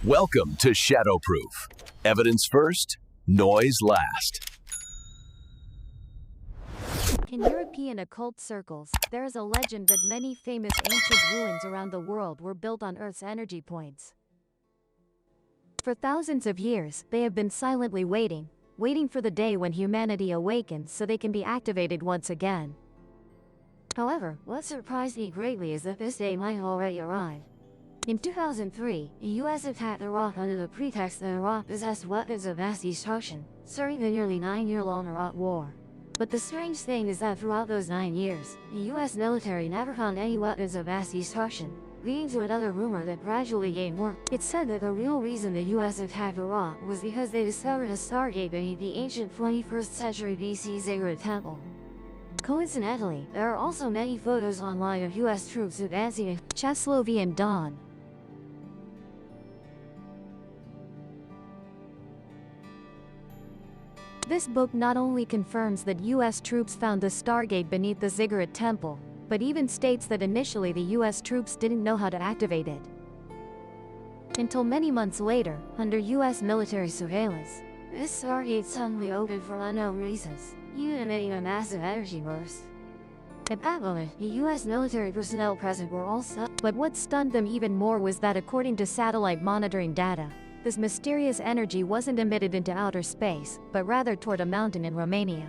Welcome to Shadowproof. Evidence first, noise last. In European occult circles, there is a legend that many famous ancient ruins around the world were built on Earth's energy points. For thousands of years, they have been silently waiting for the day when humanity awakens so they can be activated once again. However, what surprised me greatly is that this day might already arrive. In 2003, the US attacked Iraq under the pretext that Iraq possessed weapons of mass destruction, starting the nearly 9-year-long Iraq War. But the strange thing is that throughout those 9 years, the US military never found any weapons of mass destruction, leading to another rumor that gradually gained more. It's said that the real reason the US attacked Iraq was because they discovered a stargate beneath the ancient 21st century BC Ziggurat Temple. Coincidentally, there are also many photos online of US troops advancing in Chaslovian Dawn. This book not only confirms that US troops found the Stargate beneath the Ziggurat Temple, but even states that initially the US troops didn't know how to activate it. Until many months later, under US military surveillance, this Stargate suddenly opened for unknown reasons, even emitting a massive energy burst. At that moment, the US military personnel present were all stunned, but what stunned them even more was that according to satellite monitoring data, this mysterious energy wasn't emitted into outer space, but rather toward a mountain in Romania.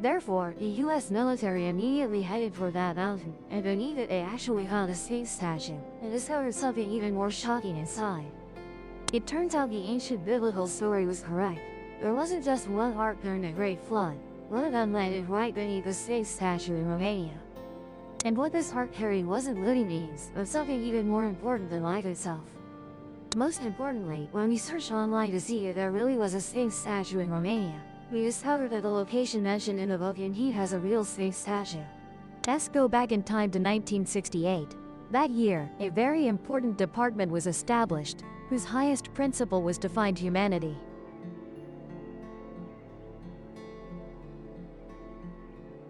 Therefore, the US military immediately headed for that mountain, and beneath it they actually found a Sphinx statue, and discovered something even more shocking inside. It turns out the ancient biblical story was correct. There wasn't just one ark during the Great Flood. One of them landed right beneath the Sphinx statue in Romania. And what this ark carried wasn't living beings, but something even more important than life itself. Most importantly, when we searched online to see if there really was a Sphinx statue in Romania, we discovered that the location mentioned in the book indeed has a real Sphinx statue. Let's go back in time to 1968. That year, a very important department was established, whose highest principle was to find humanity.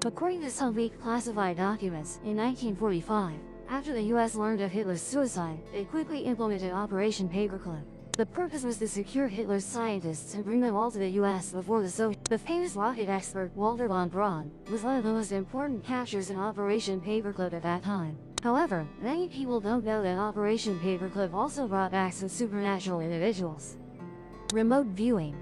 According to some leaked classified documents, in 1945, after the US learned of Hitler's suicide, they quickly implemented Operation Paperclip. The purpose was to secure Hitler's scientists and bring them all to the US before the Soviets. The famous rocket expert Walter von Braun was one of the most important captures in Operation Paperclip at that time. However, many people don't know that Operation Paperclip also brought back some supernatural individuals. Remote viewing.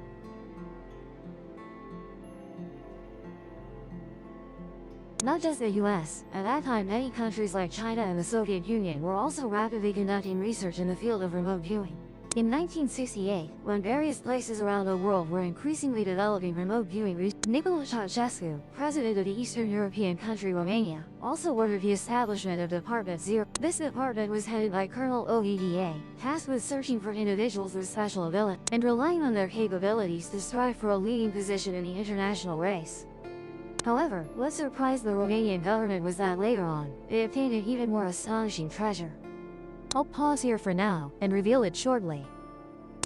Not just the US, at that time many countries like China and the Soviet Union were also rapidly conducting research in the field of remote viewing. In 1968, when various places around the world were increasingly developing remote viewing research, Nicolae Ceausescu, president of the Eastern European country Romania, also ordered the establishment of Department Zero. This department was headed by Colonel OEDA, tasked with searching for individuals with special ability, and relying on their capabilities to strive for a leading position in the international race. However, what surprised the Romanian government was that later on, they obtained an even more astonishing treasure. I'll pause here for now, and reveal it shortly.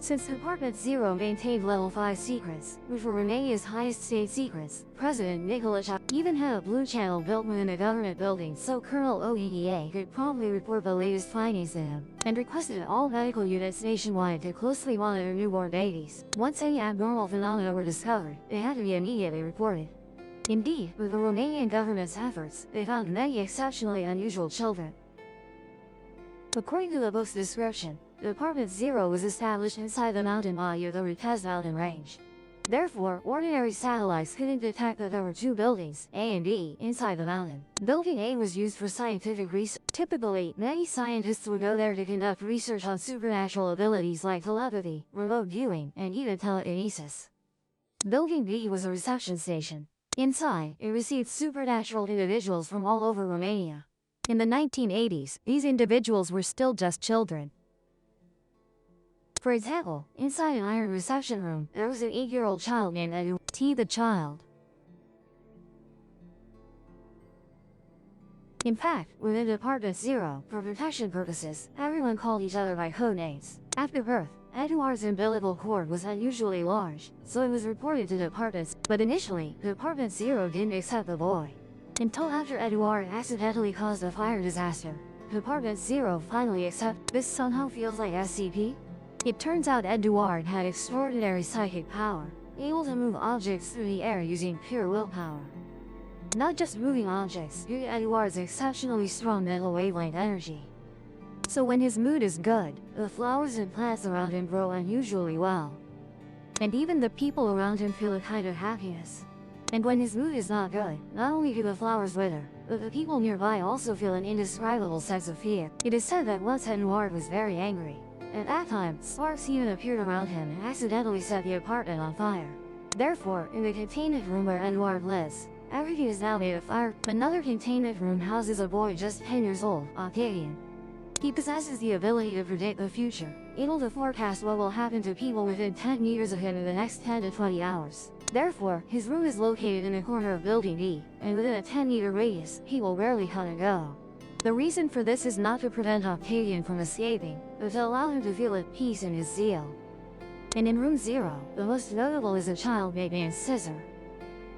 Since Department Zero maintained Level 5 secrets, which were Romania's highest state secrets, President Nicolae Ceausescu even had a blue channel built within a government building so Colonel OEDA could promptly report the latest findings to him, and requested all medical units nationwide to closely monitor newborn babies. Once any abnormal phenomena were discovered, they had to be immediately reported. Indeed, with the Romanian government's efforts, they found many exceptionally unusual children. According to the book's description, Department Zero was established inside the mountain body of the Rupes mountain range. Therefore, ordinary satellites couldn't detect that there were two buildings, A and B, inside the mountain. Building A was used for scientific research. Typically, many scientists would go there to conduct research on supernatural abilities like telepathy, remote viewing, and even telekinesis. Building B was a reception station. Inside, it received supernatural individuals from all over Romania. In the 1980s, these individuals were still just children. For example, inside an iron reception room, there was an 8-year-old child named Edu T. the child. In fact, within Department Zero, for protection purposes, everyone called each other by code names. After birth, Eduard's umbilical cord was unusually large, so it was reported to Department. But initially, Department Zero didn't accept the boy. Until after Eduard accidentally caused a fire disaster, Department Zero finally accepts this somehow feels like SCP. It turns out Edouard had extraordinary psychic power, able to move objects through the air using pure willpower. Not just moving objects, due to Edouard's exceptionally strong mental wavelength energy. So when his mood is good, the flowers and plants around him grow unusually well. And even the people around him feel a kind of happiness. And when his mood is not good, not only do the flowers wither, but the people nearby also feel an indescribable sense of fear. It is said that once Edouard was very angry. At that time, sparks even appeared around him and accidentally set the apartment on fire. Therefore, in the containment room where Edouard lives, everything is now made of fire. Another containment room houses a boy just 10 years old, Octavian. He possesses the ability to predict the future, able to forecast what will happen to people within 10 years of him in the next 10 to 20 hours. Therefore, his room is located in a corner of Building D, and within a 10-meter radius, people rarely come and go. The reason for this is not to prevent Octavian from escaping, but to allow him to feel at peace in his zeal. And in Room Zero, the most notable is a child named Scissor.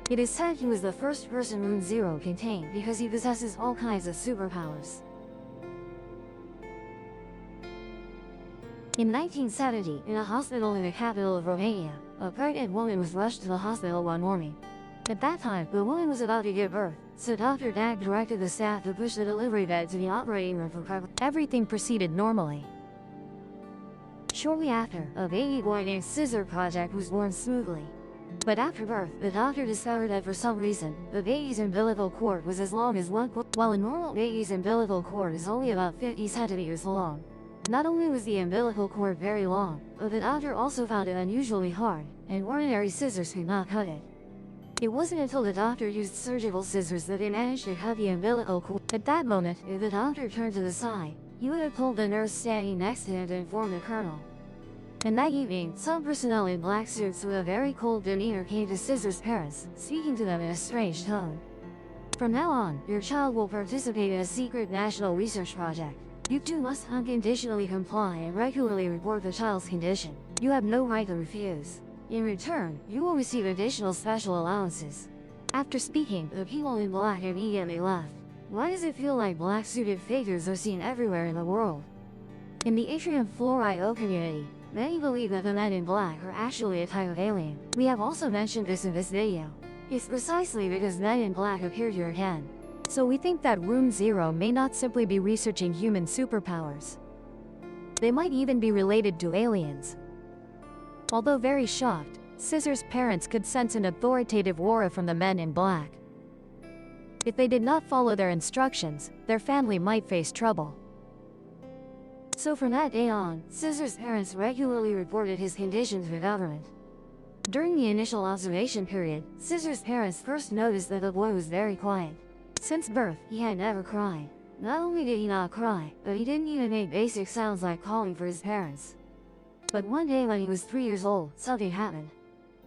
It is said he was the first person Room Zero contained because he possesses all kinds of superpowers. In 1970, in a hospital in the capital of Romania, a pregnant woman was rushed to the hospital one morning. At that time, the woman was about to give birth, so Dr. Dag directed the staff to push the delivery bed to the operating room for pregnancy. Everything proceeded normally. Shortly after, a baby boy named Scissor Project was born smoothly. But after birth, the doctor discovered that for some reason, the baby's umbilical cord was as long as 1 foot, while a normal baby's umbilical cord is only about 50 centimeters long. Not only was the umbilical cord very long, but the doctor also found it unusually hard, and ordinary scissors could not cut it. It wasn't until the doctor used surgical scissors that they managed to cut the umbilical cord. At that moment, if the doctor turned to the side, he would have pulled the nurse standing next to him to inform the colonel. And that evening, some personnel in black suits with a very cold demeanor came to Scissor's parents, speaking to them in a strange tone. From now on, your child will participate in a secret national research project. You two must unconditionally comply and regularly report the child's condition. You have no right to refuse. In return, you will receive additional special allowances. After speaking, the people in black immediately left. Why does it feel like black-suited figures are seen everywhere in the world? In the Atrium Fluoride community, many believe that the men in black are actually a type of alien. We have also mentioned this in this video. It's precisely because men in black appear here again. So we think that Room Zero may not simply be researching human superpowers. They might even be related to aliens. Although very shocked, Scissor's parents could sense an authoritative aura from the men in black. If they did not follow their instructions, their family might face trouble. So from that day on, Scissor's parents regularly reported his condition to the government. During the initial observation period, Scissor's parents first noticed that the boy was very quiet. Since birth, he had never cried. Not only did he not cry, but he didn't even make basic sounds like calling for his parents. But one day when he was 3 years old, something happened.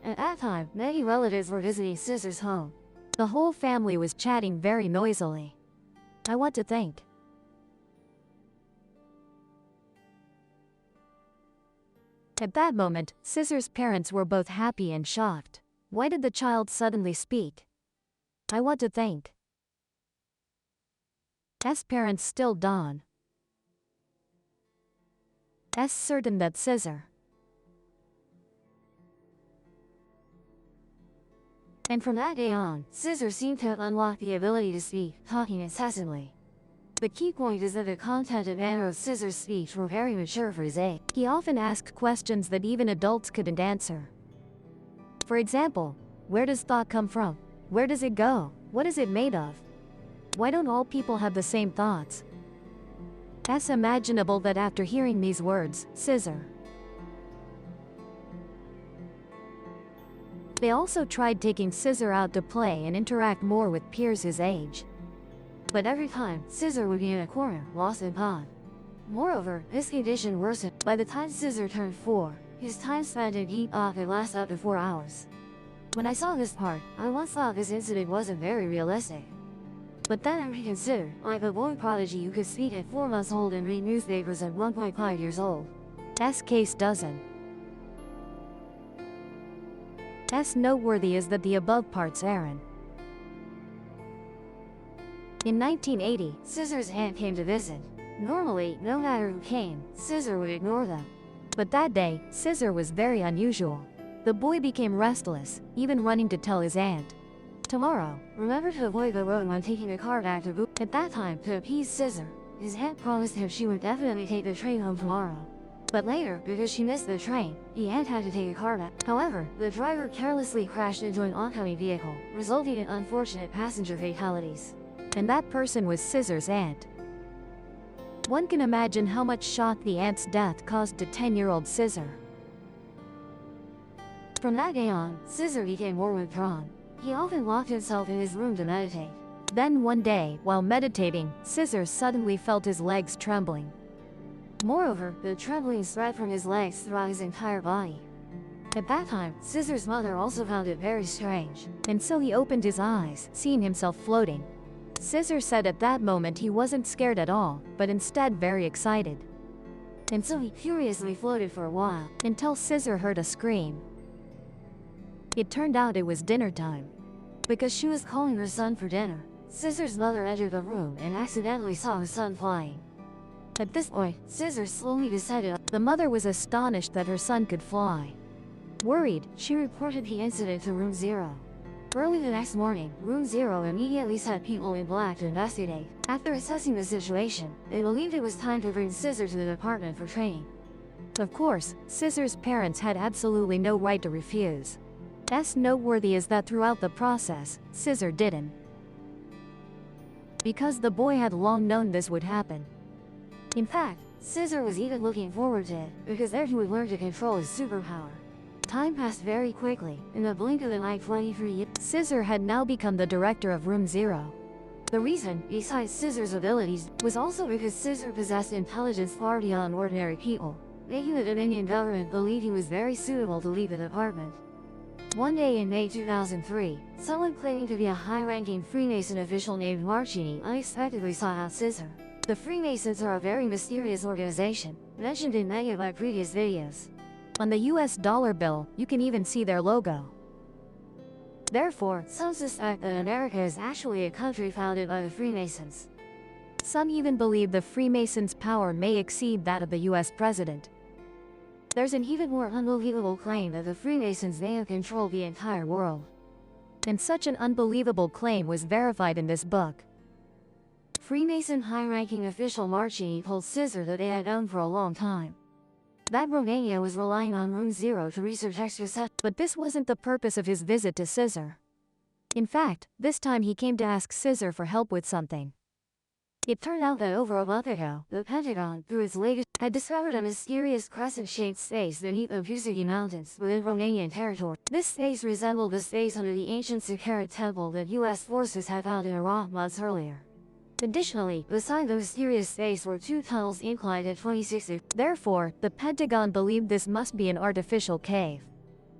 At that time, many relatives were visiting Scissor's home. The whole family was chatting very noisily. I want to think. At that moment, Scissor's parents were both happy and shocked. Why did the child suddenly speak? I want to think. S parents still dawn. S certain that Scissor. And from that day on, Scissor seemed to have unlocked the ability to speak, talking incessantly. The key point is that the content and manner of Scissor's speech were very mature for his age. He often asked questions that even adults couldn't answer. For example, where does thought come from? Where does it go? What is it made of? Why don't all people have the same thoughts? It's imaginable that after hearing these words, Scissor. They also tried taking Scissor out to play and interact more with peers his age. But every time, Scissor would be in a corner, lost in thought. Moreover, this condition worsened. By the time Scissor turned 4, his time spent in deep thought could last up to 4 hours. When I saw this part, I once thought this incident wasn't very realistic. But then I reconsidered, like a boy prodigy who could speak at 4 months old and read newspapers at 1.5 years old. S case doesn't. S noteworthy is that the above parts Aaron. In 1980, Scissor's aunt came to visit. Normally, no matter who came, Scissor would ignore them. But that day, Scissor was very unusual. The boy became restless, even running to tell his aunt. Tomorrow, remember to avoid the road when taking a car back to Boo. At that time, to appease Scissor, his aunt promised him she would definitely take the train home tomorrow. But later, because she missed the train, the aunt had to take a car back. However, the driver carelessly crashed into an oncoming vehicle, resulting in unfortunate passenger fatalities. And that person was Scissor's aunt. One can imagine how much shock the aunt's death caused to 10-year-old Scissor. From that day on, Scissor became more withdrawn. He often locked himself in his room to meditate. Then one day, while meditating, Scissor suddenly felt his legs trembling. Moreover, the trembling spread from his legs throughout his entire body. At that time, Scissor's mother also found it very strange, and so he opened his eyes, seeing himself floating. Scissor said at that moment he wasn't scared at all, but instead very excited. And so he furiously floated for a while, until Scissor heard a scream. It turned out it was dinner time. Because she was calling her son for dinner, Scissor's mother entered the room and accidentally saw his son flying. At this point, Scissor slowly descended. The mother was astonished that her son could fly. Worried, she reported the incident to Room Zero. Early the next morning, Room Zero immediately sent people in black to investigate. After assessing the situation, they believed it was time to bring Scissor to the department for training. Of course, Scissor's parents had absolutely no right to refuse. As noteworthy is that throughout the process, Scissor didn't. Because the boy had long known this would happen. In fact, Scissor was even looking forward to it, because there he would learn to control his superpower. Time passed very quickly. In the blink of an eye, 23 years. Scissor had now become the director of Room Zero. The reason, besides Scissor's abilities, was also because Scissor possessed intelligence far beyond ordinary people, making the Dominion government believe he was very suitable to lead the department. One day in May 2003, someone claiming to be a high-ranking Freemason official named Marchini unexpectedly sought out Scissor. The Freemasons are a very mysterious organization, mentioned in many of my previous videos. On the US dollar bill, you can even see their logo. Therefore, some suspect that America is actually a country founded by the Freemasons. Some even believe the Freemasons' power may exceed that of the US president. There's an even more unbelievable claim that the Freemasons may have controlled the entire world. And such an unbelievable claim was verified in this book. Freemason high-ranking official Marchini told Scissor that they had known for a long time that Romania was relying on Room Zero to research extraterrestrial. But this wasn't the purpose of his visit to Scissor. In fact, this time he came to ask Scissor for help with something. It turned out that over a month ago, the Pentagon, through its latest, had discovered a mysterious crescent-shaped space beneath the Pusegi Mountains within Romanian territory. This space resembled the space under the ancient Sakara temple that US forces had found in Iraq months earlier. Additionally, beside the mysterious space were two tunnels inclined at 26 degrees. Therefore, the Pentagon believed this must be an artificial cave.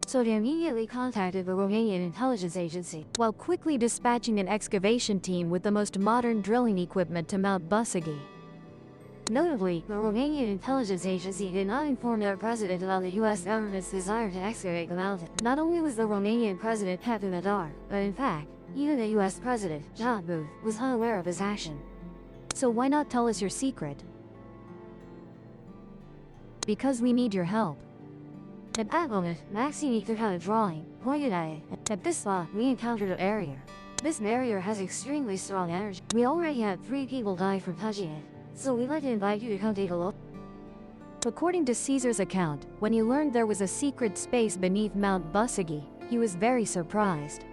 So they immediately contacted the Romanian intelligence agency, while quickly dispatching an excavation team with the most modern drilling equipment to Mount Pusegi. Notably, the Romanian intelligence agency did not inform their president about the US government's desire to excavate the mountain. Not only was the Romanian president kept in the dark, but in fact, even the US president, John Booth, was unaware of his action. So why not tell us your secret? Because we need your help. At that moment, Maxine took out a drawing, pointed at it. At this spot, we encountered a barrier. This barrier has extremely strong energy. We already had 3 people die from touching it, so we'd like to invite you to come take a look. According to Caesar's account, when he learned there was a secret space beneath Mount Pusegi, he was very surprised.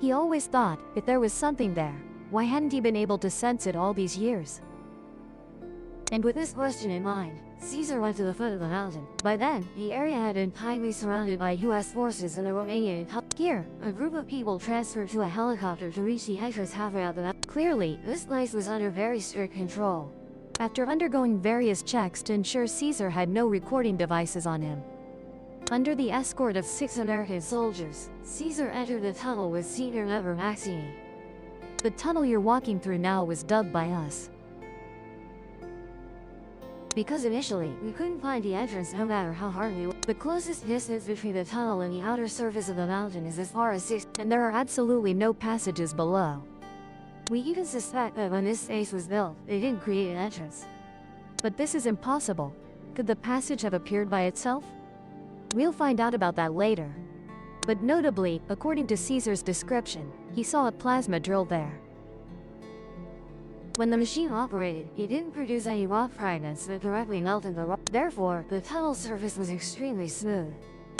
He always thought, if there was something there, why hadn't he been able to sense it all these years? And with this question in mind, Caesar went to the foot of the mountain. By then, the area had been tightly surrounded by US forces and the Romanian intelligence. Here, a group of people transferred to a helicopter to reach the entrance halfway up the mountain. Clearly, this place was under very strict control. After undergoing various checks to ensure Caesar had no recording devices on him, under the escort of 6 American soldiers, Caesar entered the tunnel with senior member Maxine. The tunnel you're walking through now was dubbed by us because initially, we couldn't find the entrance no matter how hard we looked. The closest distance between the tunnel and the outer surface of the mountain is as far as 6, and there are absolutely no passages below. We even suspect that when this space was built, they didn't create an entrance. But this is impossible. Could the passage have appeared by itself? We'll find out about that later. But notably, according to Caesar's description, he saw a plasma drill there. When the machine operated, it didn't produce any rock fragments that directly melted the rock. Therefore, the tunnel surface was extremely smooth.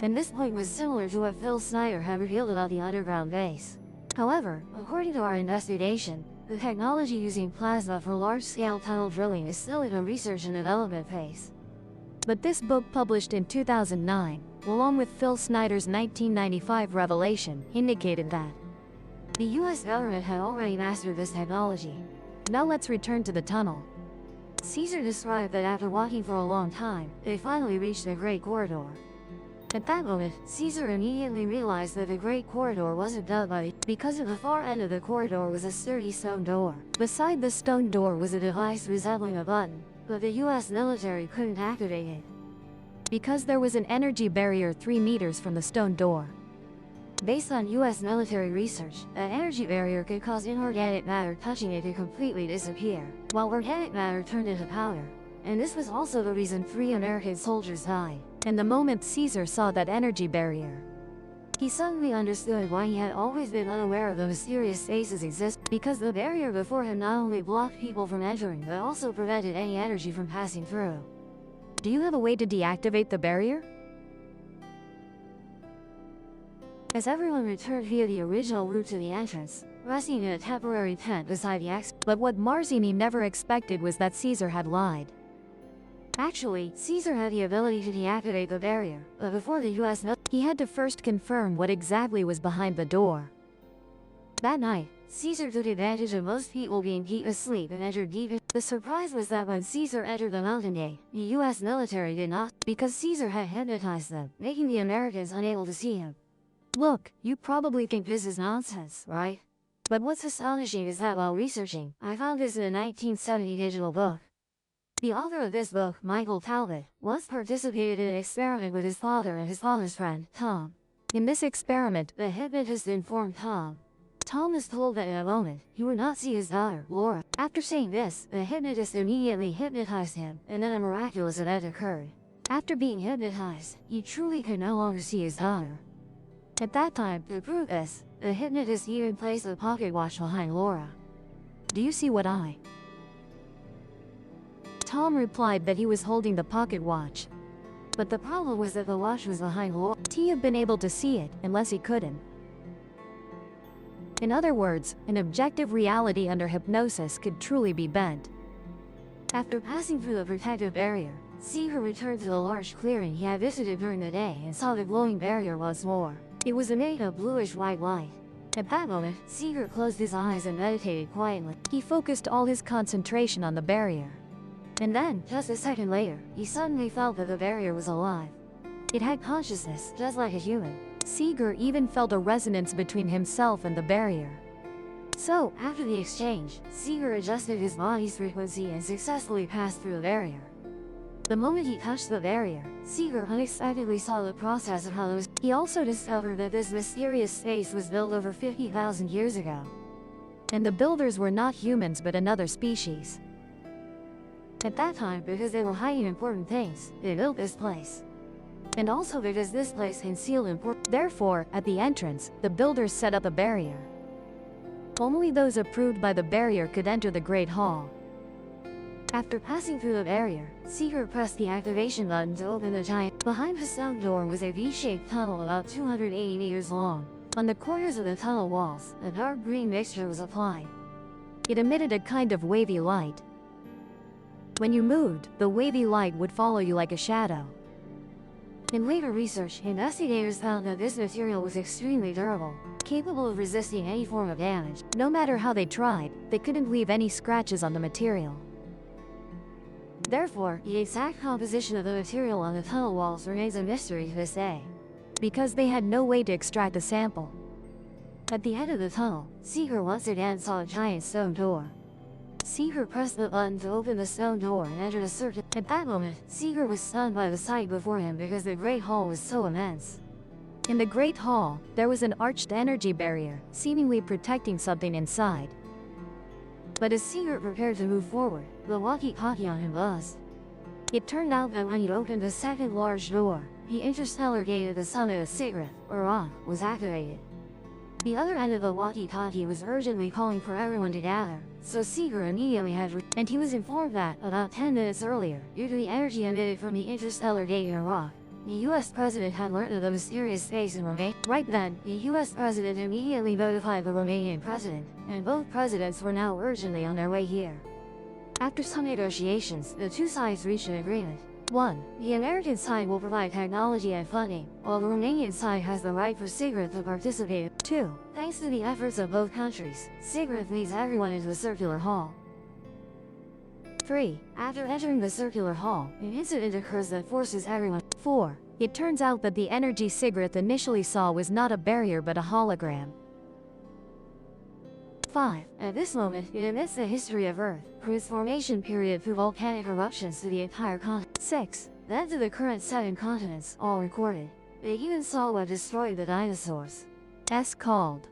And this point was similar to what Phil Snyder had revealed about the underground base. However, according to our investigation, the technology using plasma for large-scale tunnel drilling is still in a research and development phase. But this book, published in 2009, along with Phil Snyder's 1995 revelation, indicated that the US government had already mastered this technology. Now let's return to the tunnel. Caesar described that after walking for a long time, they finally reached the Great Corridor. At that moment, Caesar immediately realized that the Great Corridor wasn't dug by because at the far end of the corridor was a sturdy stone door. Beside the stone door was a device resembling a button, but the US military couldn't activate it because there was an energy barrier 3 meters from the stone door. Based on US military research, an energy barrier could cause inorganic matter touching it to completely disappear, while organic matter turned into powder. And this was also the reason 3 American soldiers died. And the moment Caesar saw that energy barrier, he suddenly understood why he had always been unaware of the mysterious spaces exist, because the barrier before him not only blocked people from entering but also prevented any energy from passing through. Do you have a way to deactivate the barrier? As everyone returned via the original route to the entrance, resting in a temporary tent beside the exit. But what Marzini never expected was that Caesar had lied. Actually, Caesar had the ability to deactivate the barrier, but before the US he had to first confirm what exactly was behind the door. That night, Caesar took advantage of most people being deep asleep and entered deep in. The surprise was that when Caesar entered the mountain gate, the US military did not, because Caesar had hypnotized them, making the Americans unable to see him. Look, you probably think this is nonsense, right? But what's astonishing is that while researching, I found this in a 1970 digital book. The author of this book, Michael Talbot, once participated in an experiment with his father and his father's friend, Tom. In this experiment, the hypnotist informed Tom is told that in a moment, he would not see his daughter, Laura. After saying this, the hypnotist immediately hypnotized him, and then a miraculous event occurred. After being hypnotized, he truly could no longer see his daughter. At that time, to prove this, the hypnotist even placed a pocket watch behind Laura. Do you see what I? Tom replied that he was holding the pocket watch. But the problem was that the watch was behind Laura. He'd have been able to see it, unless he couldn't. In other words, an objective reality under hypnosis could truly be bent. After passing through the protective barrier, Caesar returned to the large clearing he had visited during the day and saw the glowing barrier once more. It was emitting a bluish-white light. At that moment, Caesar closed his eyes and meditated quietly. He focused all his concentration on the barrier. And then, just a second later, he suddenly felt that the barrier was alive. It had consciousness, just like a human. Caesar even felt a resonance between himself and the barrier. So, after the exchange, Caesar adjusted his body's frequency and successfully passed through the barrier. The moment he touched the barrier, Caesar unexpectedly saw the process of how it was. He also discovered that this mysterious space was built over 50,000 years ago. And the builders were not humans but another species. At that time, because they were hiding important things, they built this place. And also because this place concealed important. Therefore, at the entrance, the builders set up a barrier. Only those approved by the barrier could enter the Great Hall. After passing through the barrier, Caesar pressed the activation button to open the giant. Behind the stone door was a V-shaped tunnel about 280 meters long. On the corners of the tunnel walls, a dark green mixture was applied. It emitted a kind of wavy light. When you moved, the wavy light would follow you like a shadow. In later research, investigators found that this material was extremely durable, capable of resisting any form of damage. No matter how they tried, they couldn't leave any scratches on the material. Therefore, the exact composition of the material on the tunnel walls remains a mystery to this day, because they had no way to extract a sample. At the end of the tunnel, Caesar once again saw a giant stone door. Caesar pressed the button to open the stone door and entered a certain. At that moment, Caesar was stunned by the sight before him because the Great Hall was so immense. In the Great Hall, there was an arched energy barrier, seemingly protecting something inside. But as Seeger prepared to move forward, the walkie-talkie on him buzzed. It turned out that when he opened the second large door, the interstellar gate of the sun of Sigrid, or On, was activated. The other end of the walkie-talkie was urgently calling for everyone to gather, so Seeger immediately and he was informed that, about 10 minutes earlier, due to the energy emitted from the interstellar gate in Iraq, the U.S. president had learned of the mysterious space in Romania. Right then, the U.S. president immediately notified the Romanian president, and both presidents were now urgently on their way here. After some negotiations, the two sides reached an agreement. 1. The American side will provide technology and funding, while the Romanian side has the right for Sigrid to participate. 2. Thanks to the efforts of both countries, Sigrid leads everyone into the circular hall. 3. After entering the circular hall, an incident occurs that forces everyone. 4. It turns out that the energy Sigrid initially saw was not a barrier but a hologram. 5. At this moment, it emits the history of Earth, from its formation period through volcanic eruptions to the entire continent. 6. Then to the current 7 continents, all recorded. They even saw what destroyed the dinosaurs. S called.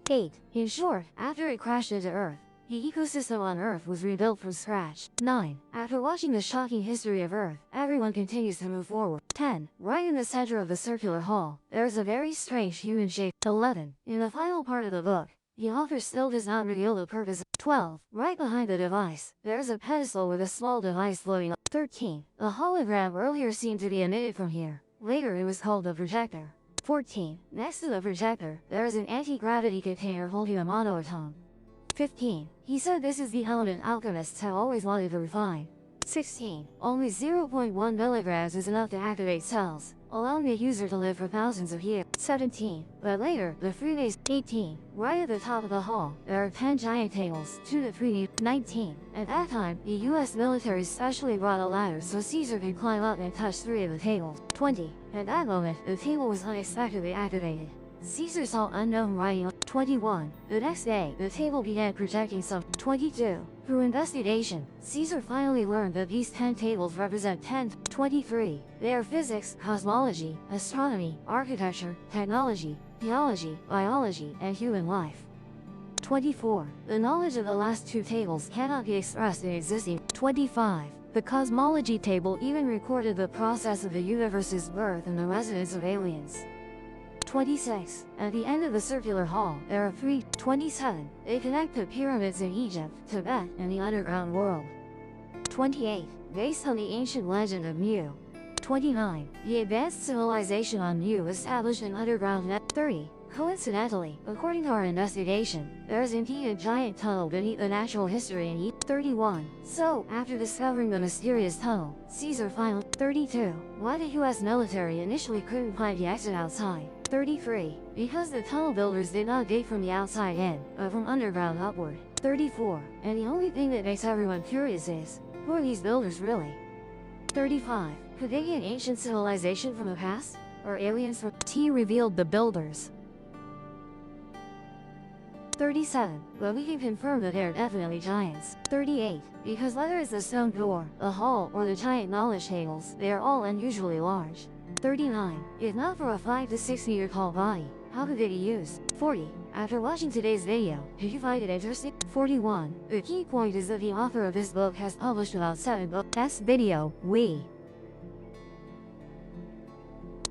8. In short, after it crashed into Earth, the ecosystem on Earth was rebuilt from scratch. 9. After watching the shocking history of Earth, everyone continues to move forward. 10. Right in the center of the circular hall, there is a very strange human shape. 11. In the final part of the book, the author still does not reveal the purpose. 12. Right behind the device, there is a pedestal with a small device floating up. 13. The hologram earlier seemed to be emitted from here. Later it was called a projector. 14. Next to the projector, there is an anti-gravity container holding a monoatom. 15. He said this is the element alchemists have always wanted to refine. 16. Only 0.1 milligrams is enough to activate cells, allowing the user to live for thousands of years. 17. But later, the freebase. 18. Right at the top of the hall, there are 10 giant tables, 2 to 3. 19. At that time, the US military specially brought a ladder so Caesar could climb up and touch 3 of the tables. 20. At that moment, the table was unexpectedly activated. Caesar saw unknown writing. 21. The next day, the table began projecting some. 22. Through investigation, Caesar finally learned that these 10 tables represent 10. 23. They are physics, cosmology, astronomy, architecture, technology, theology, biology, and human life. 24. The knowledge of the last 2 tables cannot be expressed in existing. 25. The cosmology table even recorded the process of the universe's birth and the residence of aliens. 26. At the end of the circular hall, there are 3. 27. They connect the pyramids in Egypt, Tibet, and the underground world. 28. Based on the ancient legend of Mu. 29. The advanced civilization on Mu established an underground net. 30. Coincidentally, according to our investigation, there is indeed a giant tunnel beneath the natural history in Egypt. 31. So, after discovering the mysterious tunnel, Caesar finally. 32. Why the US military initially couldn't find the exit outside. 33. Because the tunnel builders did not dig from the outside in, but from underground upward. 34. And the only thing that makes everyone curious is, who are these builders really? 35. Could they be an ancient civilization from the past? Or aliens from T revealed the builders. 37. But we can confirm that they are definitely giants. 38. Because whether it's the stone door, the hall, or the giant knowledge tables, they are all unusually large. 39. If not for a 5 to 6 meter tall body, how could they be used? 40. After watching today's video, did you find it interesting? 41. The key point is that the author of this book has published about 7 books. S video, we.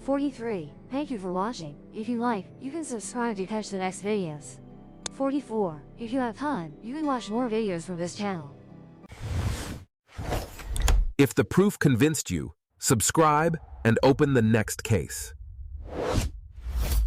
43. Thank you for watching. If you like, you can subscribe to catch the next videos. 44. If you have time, you can watch more videos from this channel. If the proof convinced you, subscribe and open the next case.